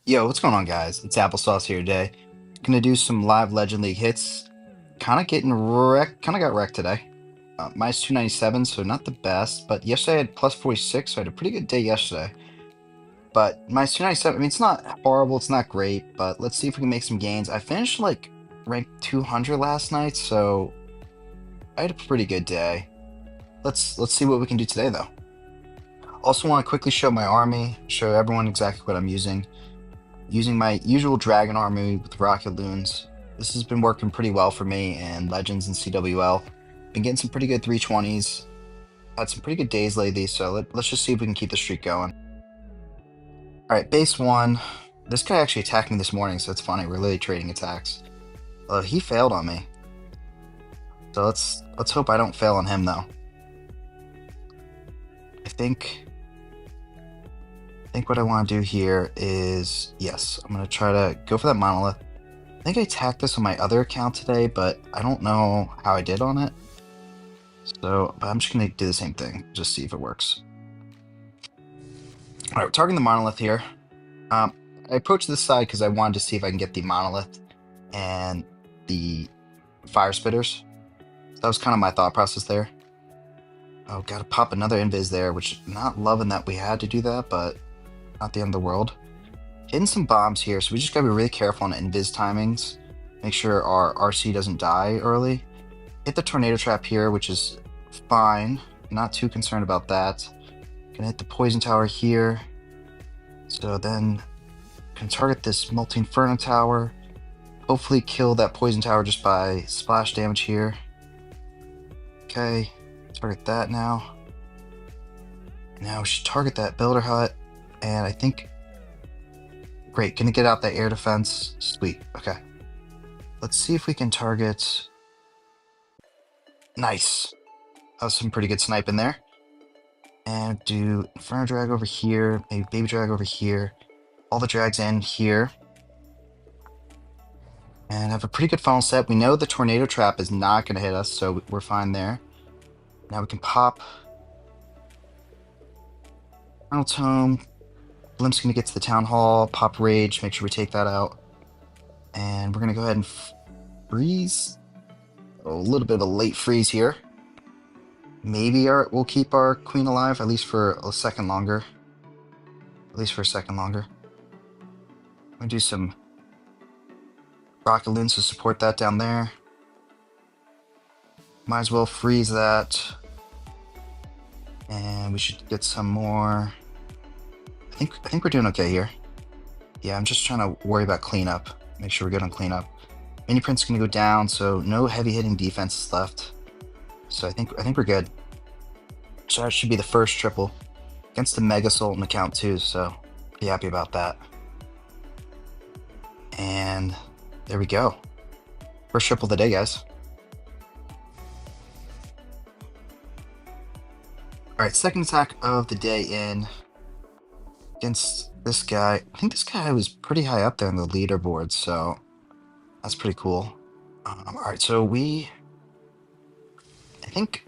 Yo, what's going on, guys? It's Applesauce here today. Gonna do some live Legend League hits. Kind of getting wrecked. Kind of got wrecked today. Minus 297, so not the best. But yesterday I had plus 46, so I had a pretty good day yesterday. But minus 297, I mean, it's not horrible. It's not great. But let's see if we can make some gains. I finished like ranked 200 last night, so I had a pretty good day. Let's see what we can do today, though. Also, want to quickly show my army, show everyone exactly what I'm using my usual dragon army with rocket loons. This has been working pretty well for me in Legends and CWL. Been getting some pretty good 320s. Had some pretty good days lately, so let's just see if we can keep the streak going. All right, base one. This guy actually attacked me this morning, so it's funny. We're literally trading attacks. He failed on me. So let's hope I don't fail on him, though. I think what I want to do here is, yes, I'm going to try to go for that monolith. I think I attacked this on my other account today, but I don't know how I did on it. So, but I'm just going to do the same thing, just see if it works. All right, we're targeting the monolith here. I approached this side because I wanted to see if I can get the monolith and the fire spitters. That was kind of my thought process there. Oh, gotta pop another invis there, which not loving that we had to do that, but not the end of the world. Hitting some bombs here, so we just gotta be really careful on invis timings. Make sure our RC doesn't die early. Hit the tornado trap here, which is fine. Not too concerned about that. Gonna hit the poison tower here. So then can target this multi-inferno tower. Hopefully kill that poison tower just by splash damage here. Okay, target that now. Now we should target that builder hut. And I think, great, gonna get out that air defense. Sweet, okay. Let's see if we can target. Nice. That was some pretty good snipe in there. And do Inferno Drag over here, maybe Baby Drag over here. All the drags in here. And have a pretty good funnel set. We know the tornado trap is not gonna hit us, so we're fine there. Now we can pop Final Tome. Blimp's gonna get to the town hall, pop rage, make sure we take that out. And we're gonna go ahead and freeze. A little bit of a late freeze here. Maybe we'll keep our queen alive at least for a second longer. I'm gonna do some rocket loons to support that down there. Might as well freeze that. And we should get some more. I think we're doing okay here. Yeah, I'm just trying to worry about cleanup. Make sure we're good on cleanup. Mini Print's gonna go down, so no heavy hitting defenses left. So I think we're good. So that should be the first triple against the Mega Sultan account too. So pretty happy about that. And there we go. First triple of the day, guys. All right, second attack of the day in against this guy. I think this guy was pretty high up there on the leaderboard, so that's pretty cool. All right, so I think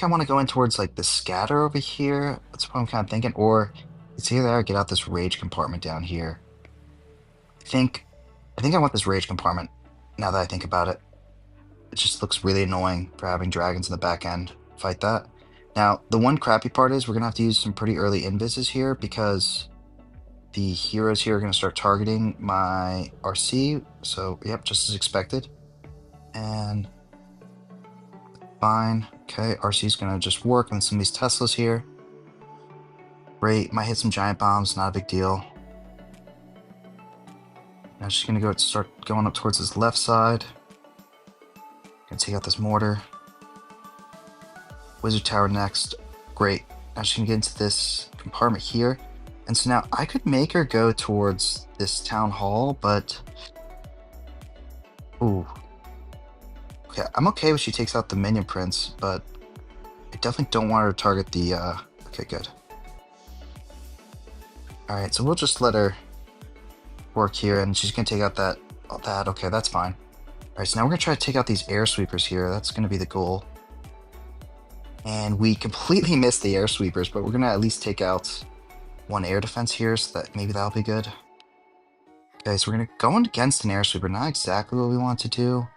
I want to go in towards like the scatter over here. That's what I'm kind of thinking. Or it's either that or get out this rage compartment down here. I think I want this rage compartment now that I think about it. It just looks really annoying for having dragons in the back end. Fight that. Now, the one crappy part is we're going to have to use some pretty early invises here because the heroes here are going to start targeting my RC. So, yep, just as expected. And fine. Okay, RC is going to just work on some of these Teslas here. Great. Might hit some giant bombs. Not a big deal. Now, just going to start going up towards this left side. Gonna take out this mortar. Wizard Tower next. Great. Now she's gonna get into this compartment here. And so now I could make her go towards this town hall, but ooh. Okay, I'm okay if she takes out the minion prince, but I definitely don't want her to target the okay, good. Alright, so we'll just let her work here and she's gonna take out that. Okay, that's fine. Alright, so now we're gonna try to take out these air sweepers here. That's gonna be the goal. And we completely missed the air sweepers, but we're gonna at least take out one air defense here, so that maybe that'll be good. Okay, so we're gonna go in against an air sweeper. Not exactly what we want to do.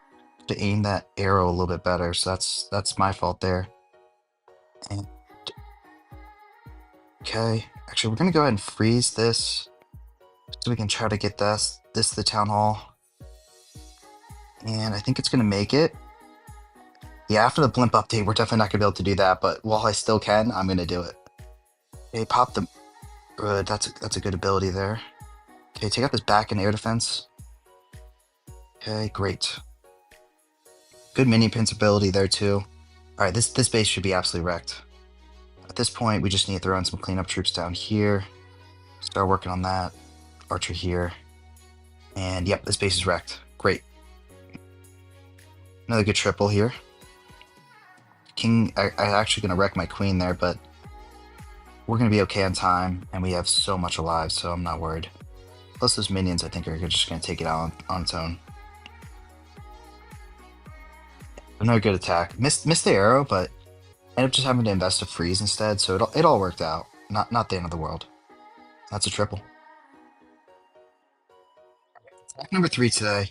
To aim that arrow a little bit better. So that's my fault there. And okay, actually we're gonna go ahead and freeze this so we can try to get this to the town hall. And I think it's gonna make it. Yeah, after the blimp update, we're definitely not gonna be able to do that. But while I still can, I'm gonna do it. Okay, pop the. Good. That's a good ability there. Okay, take out this back and air defense. Okay, great. Good mini pinch ability there too. All right, this base should be absolutely wrecked. At this point, we just need to throw in some cleanup troops down here. Start working on that. Archer here. And yep, this base is wrecked. Great. Another good triple here. King, I actually gonna wreck my queen there, but we're gonna be okay on time, and we have so much alive, so I'm not worried. Plus those minions, I think, are just gonna take it out on its own. Another good attack. Missed the arrow, but ended up just having to invest a freeze instead, so it all worked out. Not the end of the world. That's a triple. Attack number 3 today.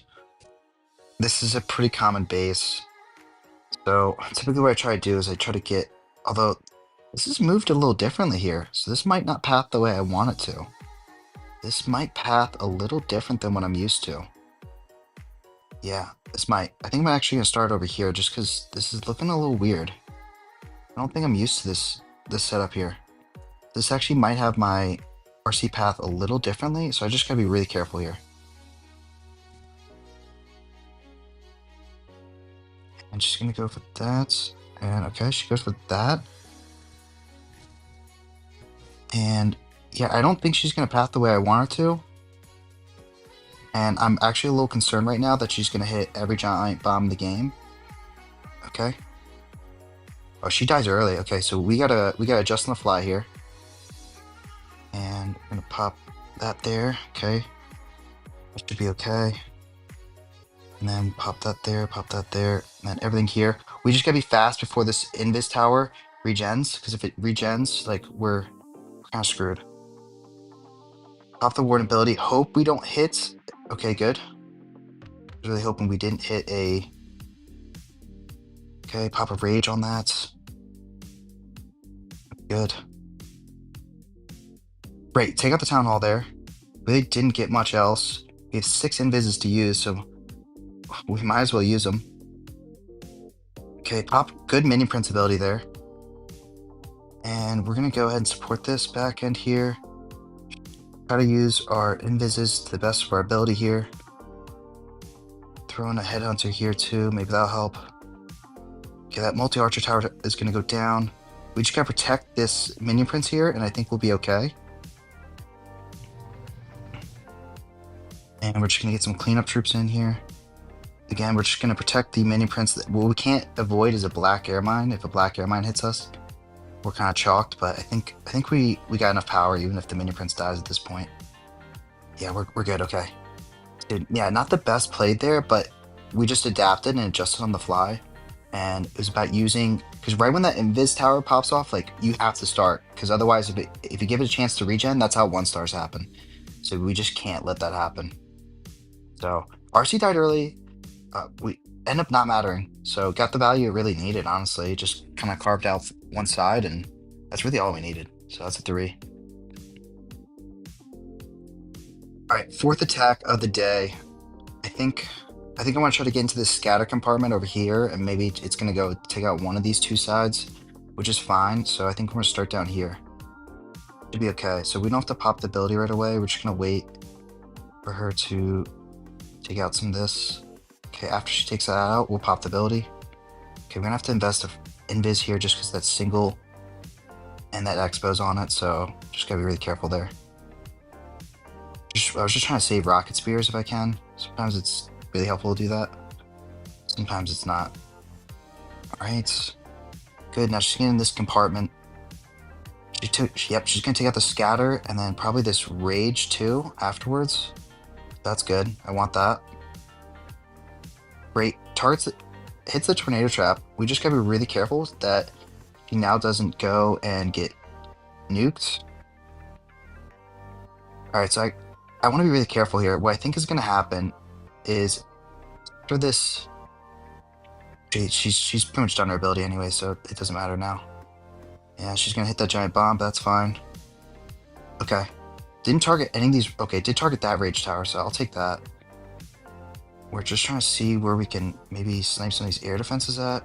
This is a pretty common base. So typically what I try to do is I try to get, although this is moved a little differently here, so this might not path the way I want it to. This might path a little different than what I'm used to. Yeah, this might. I think I'm actually gonna start over here just because this is looking a little weird. I don't think I'm used to this setup here. This actually might have my RC path a little differently, so I just gotta be really careful here. And she's gonna go for that. And okay, she goes for that. And yeah, I don't think she's gonna path the way I want her to. And I'm actually a little concerned right now that she's gonna hit every giant bomb in the game. Okay. Oh, she dies early. Okay, so we gotta adjust on the fly here. And we're gonna pop that there. Okay. That should be okay. And then pop that there, and then everything here. We just gotta be fast before this invis tower regens, because if it regens, like we're kind of screwed. Pop the ward ability. Hope we don't hit. Okay, good. I was really hoping we didn't hit a. Okay, pop a rage on that. Good. Great. Take out the town hall there. Really didn't get much else. We have 6 invises to use, so we might as well use them. Okay, pop good minion prince ability there. And we're gonna go ahead and support this back end here. Try to use our invises to the best of our ability here. Throw in a headhunter here too, maybe that'll help. Okay, that multi-archer tower is gonna go down. We just gotta protect this minion prince here, and I think we'll be okay. And we're just gonna get some cleanup troops in here. Again, we're just gonna protect the minion prince. What we can't avoid is a black air mine. If a black air mine hits us, we're kind of chalked. But I think we got enough power, even if the minion prince dies at this point. Yeah, we're good. Okay. Dude, yeah, not the best played there, but we just adapted and adjusted on the fly. And it was about using, because right when that invis tower pops off, like you have to start, because otherwise, if you give it a chance to regen, that's how 1-stars happen. So we just can't let that happen. So RC died early. We end up not mattering, so got the value it really needed. Honestly, just kind of carved out one side, and that's really all we needed. So that's a 3. All right, 4th attack of the day. I think I want to try to get into this scatter compartment over here, and maybe it's gonna go take out one of these 2 sides, which is fine. So I think we're gonna start down here. Should be okay. So we don't have to pop the ability right away. We're just gonna wait for her to take out some of this. Okay, after she takes that out, we'll pop the ability. Okay, we're gonna have to invest in invis here just because that's single and that expo's on it, so just gotta be really careful there. I was just trying to save rocket spears if I can. Sometimes it's really helpful to do that. Sometimes it's not. Alright. Good, now she's getting in this compartment. Yep, she's gonna take out the scatter and then probably this rage too afterwards. That's good. I want that. Great. Hits the tornado trap. We just gotta be really careful that he now doesn't go and get nuked. Alright, so I want to be really careful here. What I think is going to happen is after this, she's pretty much done her ability anyway, so it doesn't matter now. Yeah, she's going to hit that giant bomb. That's fine. Okay. Didn't target any of these. Okay, did target that rage tower, so I'll take that. We're just trying to see where we can maybe snipe some of these air defenses at.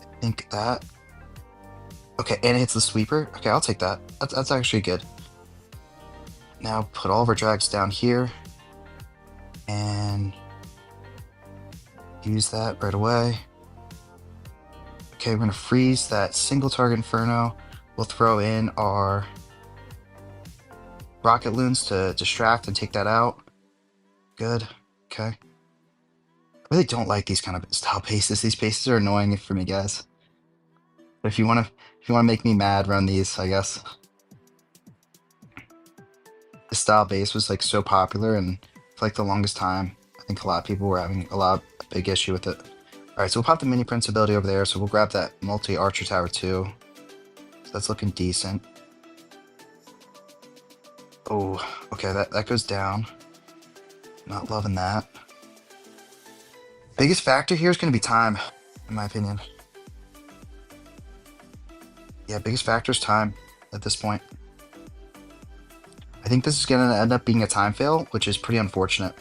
I think that. Okay, and it hits the sweeper. Okay, I'll take that. That's actually good. Now put all of our drags down here and use that right away. Okay, we're gonna freeze that single target inferno. We'll throw in our rocket loons to distract and take that out. Good. Okay. I really don't like these kind of style paces. These paces are annoying for me, guys. But if you wanna make me mad, run these, I guess. This style base was like so popular, and for like the longest time, I think a lot of people were having a big issue with it. All right, so we'll pop the mini prince ability over there. So we'll grab that multi archer tower too. So that's looking decent. Oh, okay, that goes down. Not loving that. Biggest factor here is going to be time, in my opinion. Yeah, biggest factor is time at this point. I think this is going to end up being a time fail, which is pretty unfortunate.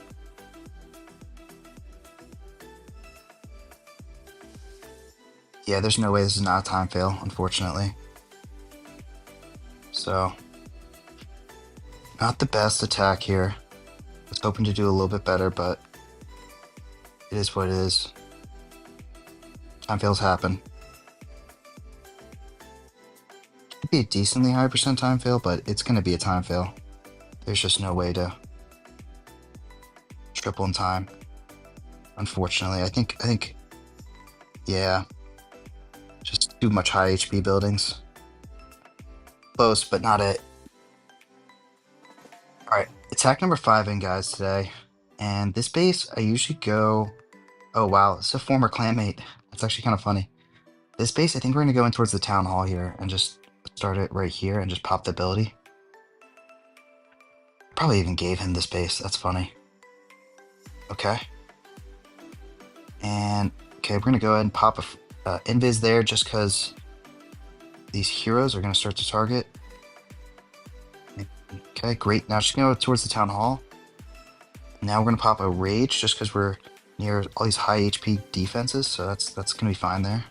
Yeah, there's no way this is not a time fail, unfortunately. So, not the best attack here. I was hoping to do a little bit better, but it is what it is. Time fails happen. Could be a decently high percent time fail, but it's going to be a time fail. There's just no way to triple in time. Unfortunately, I think, yeah, just too much high HP buildings. Close, but not it. All right, attack number 5 in, guys, today. And this base, I usually go... Oh, wow, it's a former clanmate. That's actually kind of funny. This base, I think we're going to go in towards the town hall here and just start it right here and just pop the ability. Probably even gave him this base. That's funny. Okay. And, okay, we're going to go ahead and pop a invis there just because these heroes are going to start to target. Okay, great. Now just going to go towards the town hall. Now we're going to pop a rage just because we're near all these high HP defenses, so that's going to be fine there.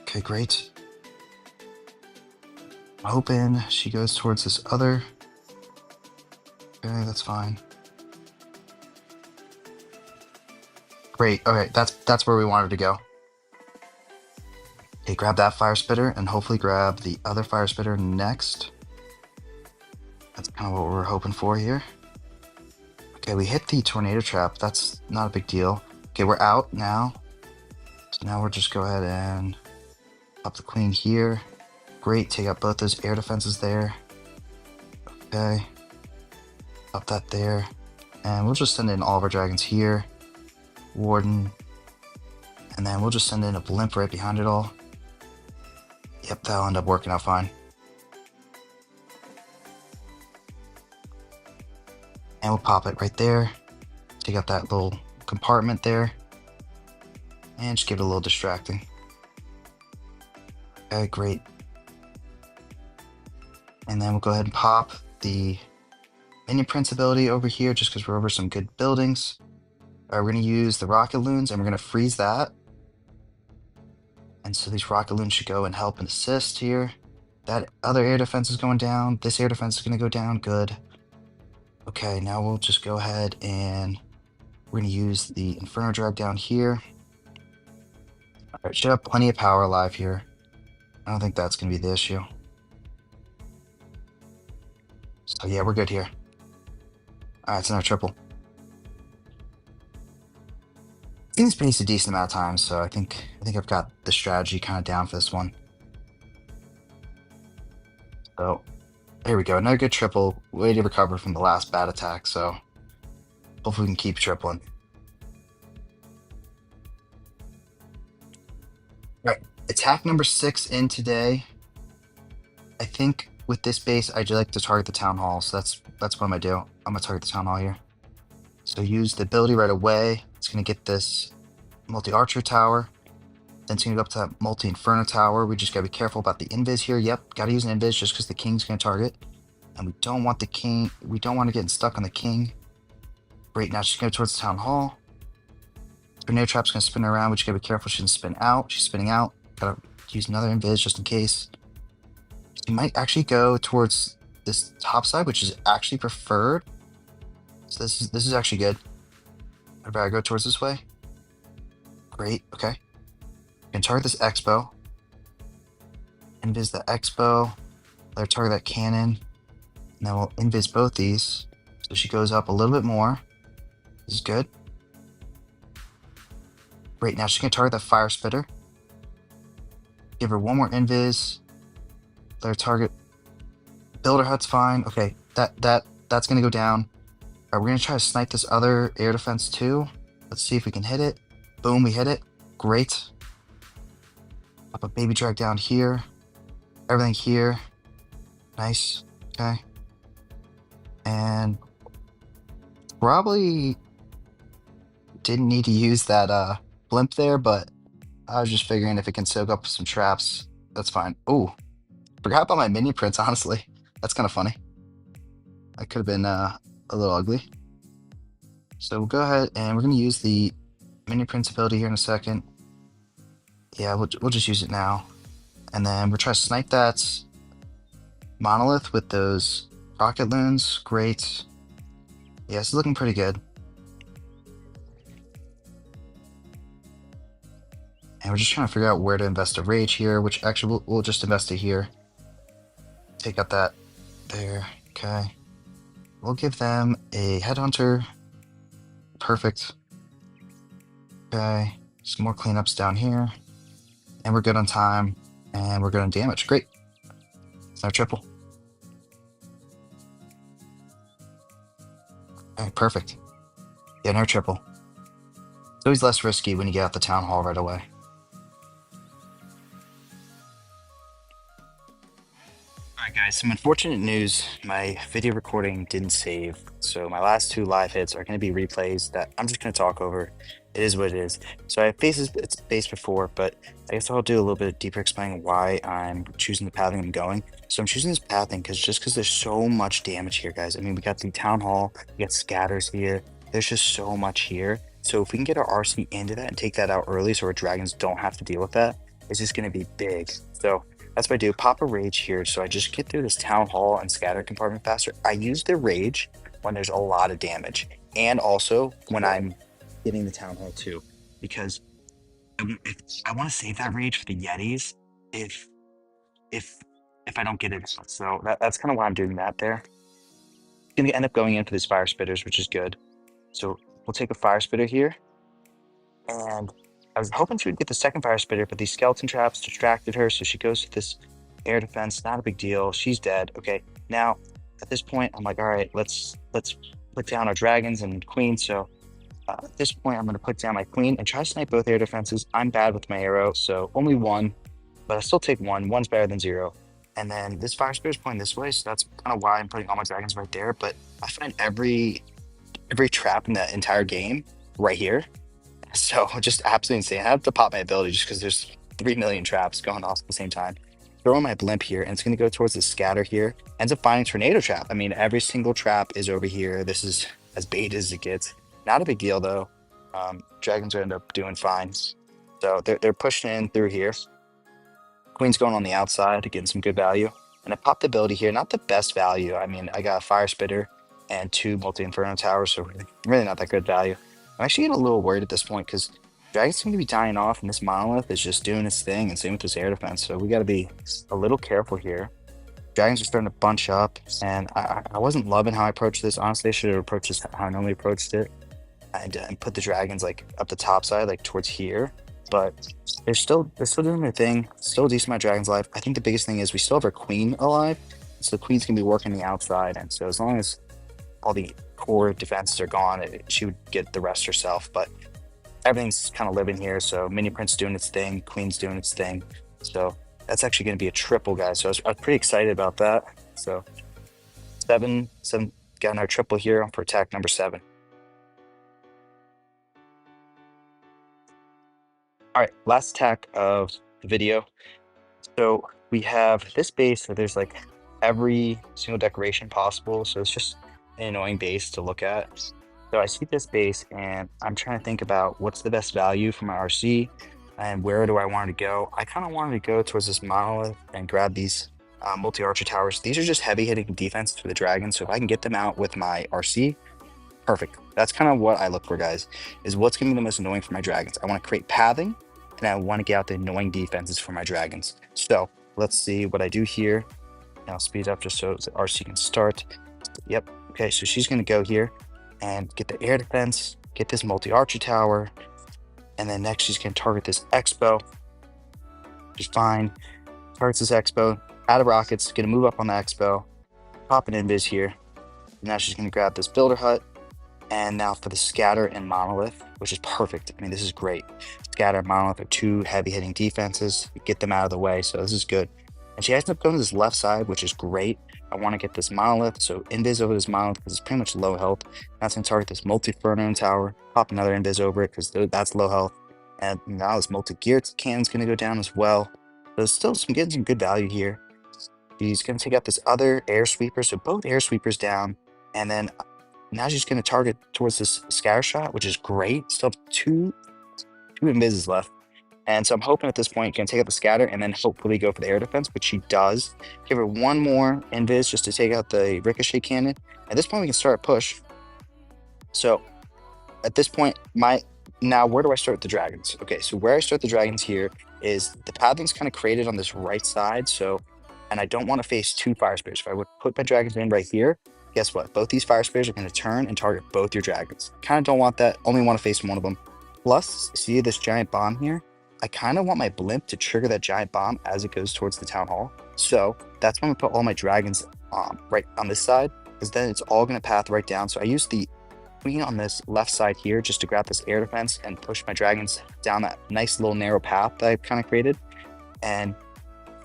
Okay, great. I'm hoping she goes towards this other. Okay, that's fine. Great. Okay, that's where we wanted to go. Okay, grab that fire spitter and hopefully grab the other fire spitter next. That's kind of what we're hoping for here. Okay, we hit the tornado trap. That's not a big deal. Okay, we're out now. So now we'll just go ahead and pop the queen here. Great, take out both those air defenses there. Okay. Pop that there. And we'll just send in all of our dragons here. Warden. And then we'll just send in a blimp right behind it all. Yep, that'll end up working out fine. And we'll pop it right there. Take out that little compartment there. And just give it a little distracting. Okay, great. And then we'll go ahead and pop the minion prince ability over here just because we're over some good buildings. We're going to use the rocket loons and we're going to freeze that. And so these rocket loons should go and help and assist here. That other air defense is going down. This air defense is going to go down. Good. Okay, now we'll just go ahead and we're going to use the Inferno Drag down here. Alright, should have plenty of power alive here. I don't think that's going to be the issue. So yeah, we're good here. Alright, it's another triple. I think this pace a decent amount of time, so I think I've got the strategy kind of down for this one. So there we go, another good triple. Way to recover from the last bad attack, so hopefully we can keep tripling. All right, attack number 6 in today. I think with this base, I do like to target the town hall, so that's what I'm gonna do. I'm gonna target the town hall here. So use the ability right away. It's gonna get this multi-archer tower. Then it's gonna go up to that multi-inferno tower. We just gotta be careful about the invis here. Yep, gotta use an invis just because the king's gonna target. And we don't want the king, we don't want to get stuck on the king. Great, now she's gonna go towards the town hall. Tornado trap's gonna spin around. We just gotta be careful she doesn't spin out. She's spinning out. Gotta use another invis just in case. She might actually go towards this top side, which is actually preferred. So this is actually good. I'd rather go towards this way. Great, okay. Can target this expo. Invis the expo. Let her target that cannon. And then we'll invis both these. So she goes up a little bit more. This is good. Great, now she's gonna target that fire spitter. Give her one more invis. Let her target. Builder hut's fine. Okay, that's gonna go down. All right, we're gonna try to snipe this other air defense too. Let's see if we can hit it. Boom, we hit it. Great. Pop a baby drag down here. Everything here. Nice. Okay. And probably didn't need to use that blimp there, but I was just figuring if it can soak up some traps, that's fine. Oh, forgot about my mini prints, honestly. That's kind of funny. That could have been a little ugly. So we'll go ahead and we're going to use the mini prints ability here in a second. Yeah, we'll just use it now. And then we'll try to snipe that monolith with those rocket loons. Great. Yeah, it's looking pretty good. And we're just trying to figure out where to invest a rage here, which actually we'll just invest it here. Take out that there. Okay. We'll give them a headhunter. Perfect. Okay. Some more cleanups down here. And we're good on time. And we're good on damage. Great. It's our triple. Okay, perfect. Yeah, no triple. It's always less risky when you get out the town hall right away. Alright guys, some unfortunate news. My video recording didn't save, so my last two live hits are going to be replays that I'm just going to talk over. It is what it is. So I faced its base before, but I guess I'll do a little bit deeper explaining why I'm choosing the pathing I'm going. So I'm choosing this pathing because there's so much damage here, guys. I mean, we got the town hall, we got scatters here. There's just so much here. So if we can get our RC into that and take that out early so our dragons don't have to deal with that, it's just going to be big. So that's what I do. Pop a rage here, so I just get through this town hall and scatter compartment faster. I use the rage when there's a lot of damage, and also when I'm getting the town hall too, because I want to save that rage for the Yetis if I don't get it. So that's kind of why I'm doing that there. Gonna end up going in for these fire spitters, which is good. So we'll take a fire spitter here, and I was hoping she would get the second fire spitter, but these skeleton traps distracted her, so she goes to this air defense. Not a big deal. She's dead. Okay, now at this point, I'm like, all right, let's put down our dragons and queen. So at this point, I'm going to put down my queen and try to snipe both air defenses. I'm bad with my arrow, so only one, but I still take one. One's better than zero. And then this fire spitter is pointing this way, so that's kind of why I'm putting all my dragons right there. But I find every trap in the entire game right here. So just absolutely insane. I have to pop my ability just because there's 3 million traps going off at the same time. Throw in my blimp here, and it's going to go towards the scatter here. Ends up finding tornado trap. I mean, every single trap is over here. This is as bait as it gets. Not a big deal though. Dragons will end up doing fine. So they're pushing in through here. Queen's going on the outside to get some good value. And I popped the ability here. Not the best value. I mean, I got a fire spitter and 2 multi-inferno towers, so really not that good value. I'm actually getting a little worried at this point because dragons seem to be dying off, and this monolith is just doing its thing, and same with this air defense. So we got to be a little careful here. Dragons are starting to bunch up, and I wasn't loving how I approached this. Honestly, I should have approached this how I normally approached it, and put the dragons like up the top side, like towards here. But they're still doing their thing. Still a decent amount of dragons alive. I think the biggest thing is we still have our queen alive, so the queen's gonna be working the outside, and so as long as all the core defenses are gone, she would get the rest herself. But everything's kind of living here, so mini prince doing its thing, queen's doing its thing. So That's actually going to be a triple, guys. So I was pretty excited about that. So 7, got our triple here for attack number 7. All right, last attack of the video. So we have this base that there's like every single decoration possible. So it's just an annoying base to look at. So I see this base and I'm trying to think about what's the best value for my RC and where do I want to go. I kind of wanted to go towards this monolith and grab these multi-archer towers. These are just heavy hitting defense for the dragons. So if I can get them out with my RC, perfect. That's kind of what I look for, guys, is what's going to be the most annoying for my dragons. I want to create pathing and I want to get out the annoying defenses for my dragons. So let's see what I do here. I'll speed up just so the RC can start. Yep. Okay, so she's going to go here and get the air defense, get this multi-archer tower, and then next she's going to target this Expo. She's fine. Targets this Expo. Out of rockets, going to move up on the Expo. Pop an invis here. Now she's going to grab this builder hut. And now for the scatter and monolith, which is perfect. I mean, this is great. Scatter and monolith are 2 heavy hitting defenses. Get them out of the way, so this is good. And she ends up going to this left side, which is great. I want to get this monolith, so invis over this monolith because it's pretty much low health. That's going to target this multi-furno tower. Pop another invis over it because that's low health. And now this multi-gear cannon's going to go down as well. There's still getting some good value here. She's going to take out this other air sweeper, so both air sweepers down. And then now she's going to target towards this scatter shot, which is great. Still have two invises left. And so I'm hoping at this point, can take out the scatter and then hopefully go for the air defense, which she does. Give her one more invis just to take out the ricochet cannon. At this point, we can start a push. So at this point, now where do I start the dragons? Okay, so where I start the dragons here is the pathing's kind of created on this right side. So, and I don't want to face 2 fire spears. If I would put my dragons in right here, guess what? Both these fire spears are going to turn and target both your dragons. Kind of don't want that. Only want to face one of them. Plus, see this giant bomb here? I kind of want my blimp to trigger that giant bomb as it goes towards the town hall. So that's when I put all my dragons right on this side, because then it's all going to path right down. So I use the queen on this left side here just to grab this air defense and push my dragons down that nice little narrow path that I've kind of created. And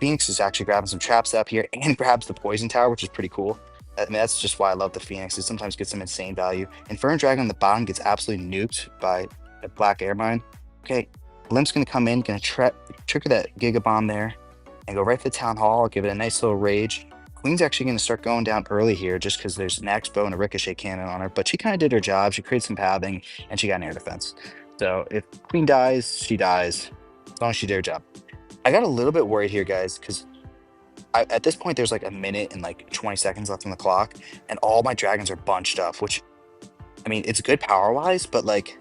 Phoenix is actually grabbing some traps up here and grabs the poison tower, which is pretty cool. I mean, that's just why I love the Phoenix. It sometimes gets some insane value. Inferno Dragon on the bottom gets absolutely nuked by a black air mine. Okay, Blimp's going to come in, going to trigger that Giga Bomb there and go right for the Town Hall, give it a nice little rage. Queen's actually going to start going down early here just because there's an Expo and a Ricochet Cannon on her, but she kind of did her job. She created some pathing and she got an air defense. So if Queen dies, she dies, as long as she did her job. I got a little bit worried here, guys, because at this point there's like a minute and like 20 seconds left on the clock, and all my dragons are bunched up, which, I mean, it's good power-wise, but like,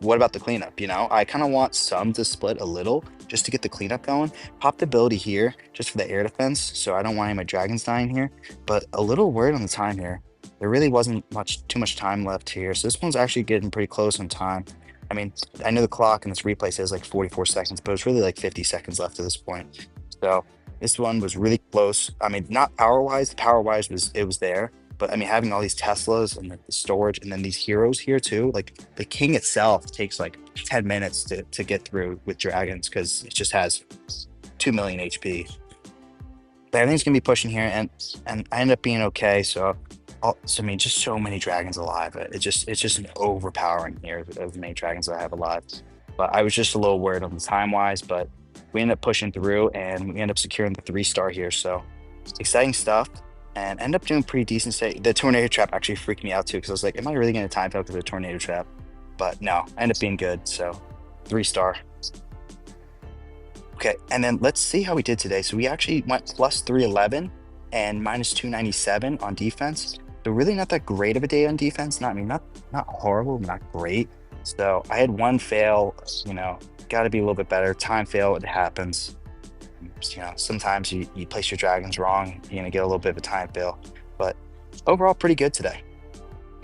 what about the cleanup? You know, I kind of want some to split a little just to get the cleanup going. Pop the ability here just for the air defense, so I don't want any of my dragons dying here, but a little worried on the time here. There really wasn't too much time left here, so this one's actually getting pretty close on time. I mean, I know the clock in this replay says like 44 seconds, but it's really like 50 seconds left at this point. So this one was really close. I mean, not power-wise. Power-wise was there, but I mean, having all these Teslas and the storage and then these heroes here too, like the king itself takes like 10 minutes to get through with dragons because it just has 2 million HP. But everything's gonna be pushing here, and I end up being okay. So I mean, just so many dragons alive. It's just an overpowering here of the many dragons that I have alive. But I was just a little worried on the time wise, but we end up pushing through and we end up securing the 3-star here. So exciting stuff. And end up doing pretty decent. The tornado trap actually freaked me out too, because I was like, am I really going to time fail because of the tornado trap? But no, I end up being good. So 3-star. Okay, and then let's see how we did today. So we actually went plus 311 and minus 297 on defense. So really not that great of a day on defense. Not horrible, not great. So I had one fail, you know, got to be a little bit better. Time fail, it happens. You know, sometimes you place your dragons wrong, you're gonna get a little bit of a time fail, but overall pretty good today.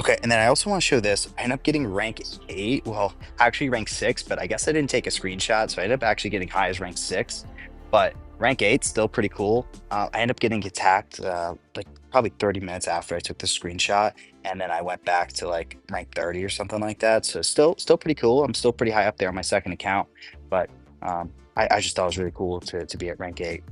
Okay, and then I also want to show this. I ended up getting rank 8. Well, actually rank 6, but I guess I didn't take a screenshot, so I ended up actually getting high as rank 6. But rank 8 still pretty cool. I ended up getting attacked like probably 30 minutes after I took the screenshot, and then I went back to like rank 30 or something like that. So still pretty cool. I'm still pretty high up there on my second account, but I just thought it was really cool to be at rank 8.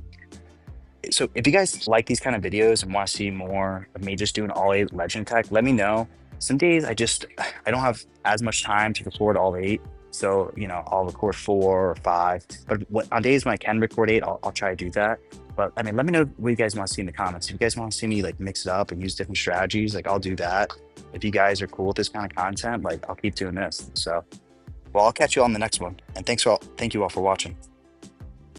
So if you guys like these kind of videos and want to see more of me just doing all 8 legend tech, let me know. Some days I don't have as much time to record all 8. So, I'll record 4 or 5. But on days when I can record 8, I'll try to do that. But I mean, let me know what you guys want to see in the comments. If you guys want to see me like mix it up and use different strategies, like I'll do that. If you guys are cool with this kind of content, like I'll keep doing this. So, well, I'll catch you on the next one. And thank you all for watching.